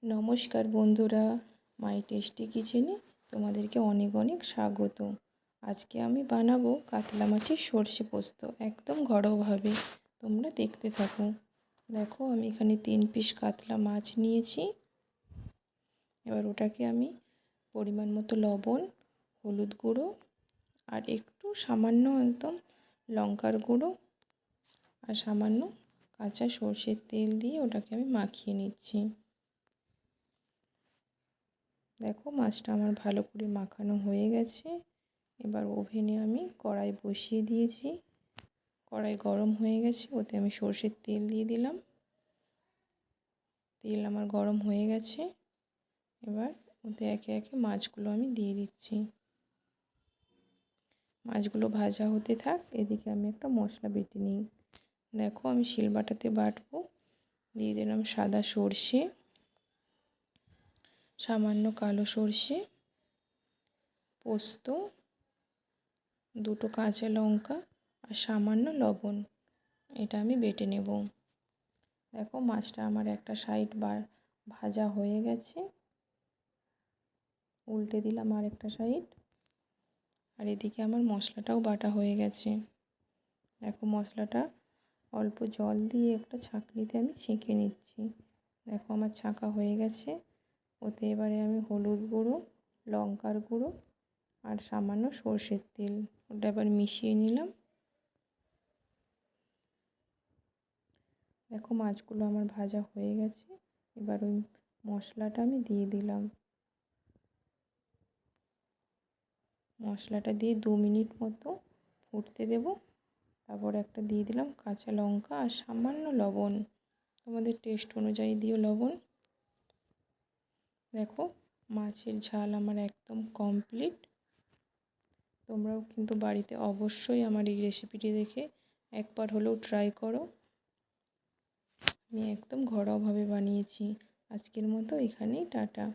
নমস্কার বন্ধুরা, মাই টেস্টি কিচেনে তোমাদেরকে অনেক অনেক স্বাগত। আজকে আমি বানাবো কাতলা মাছের সর্ষে পোস্ত, একদম ঘরোয়াভাবে। তোমরা দেখতে থাকো। দেখো, আমি এখানে 3 পিস কাতলা মাছ নিয়েছি। এবার ওটাকে আমি পরিমাণ মতো লবণ, হলুদ গুঁড়ো আর একটু সামান্য একদম লঙ্কার গুঁড়ো আর সামান্য কাঁচা সর্ষের তেল দিয়ে ওটাকে আমি মাখিয়ে নিচ্ছি। দেখো, মাছটা আমার ভালো করে মাখানো হয়ে গেছে। এবার ওভেনে আমি কড়াই বসিয়ে দিয়েছি। কড়াই গরম হয়ে গেছে, ওতে আমি সর্ষের তেল দিয়ে দিলাম। তেল আমার গরম হয়ে গেছে। এবার ওতে একে একে মাছগুলো আমি দিয়ে দিচ্ছি। মাছগুলো ভাজা হতে থাক, এদিকে আমি একটা মশলা বেটে নিই। দেখো, আমি শিলবাটাতে বাটবো। দিয়ে দিলাম সাদা সর্ষে, সামান্য কালো সর্ষে, পোস্ত, 2টো কাঁচা লঙ্কা আর সামান্য লবণ। এটা আমি বেটে নেব। দেখো, মাছটা আমার একটা সাইড ভাজা হয়ে গেছে। উল্টে দিলাম আর একটা সাইড। আর এদিকে আমার মশলাটাও বাটা হয়ে গেছে। দেখো, মশলাটা অল্প জল দিয়ে একটা ছাঁকনিতে আমি ছেঁকে নিচ্ছি। দেখো, আমার ছাঁকা হয়ে গেছে। ওতে এবারে আমি হলুদ গুঁড়ো, লঙ্কার গুঁড়ো আর সামান্য সর্ষের তেল ওটা এবার মিশিয়ে নিলাম। দেখো, মাছগুলো আমার ভাজা হয়ে গেছে। এবার ওই মশলাটা আমি দিয়ে দিলাম। মশলাটা দিয়ে 2 মিনিট মতো ফুটতে দেব। তারপর একটা দিয়ে দিলাম কাঁচা লঙ্কা আর সামান্য লবণ। তোমাদের টেস্ট অনুযায়ী দিও লবণ। দেখো, মাছের ঝাল আমার একদম কমপ্লিট। তোমরাও কিন্তু বাড়িতে অবশ্যই আমার এই রেসিপিটি দেখে একবার হলেও ট্রাই করো। আমি একদম ঘরোয়াভাবে বানিয়েছি। আজকের মতো এখানেই টাটা।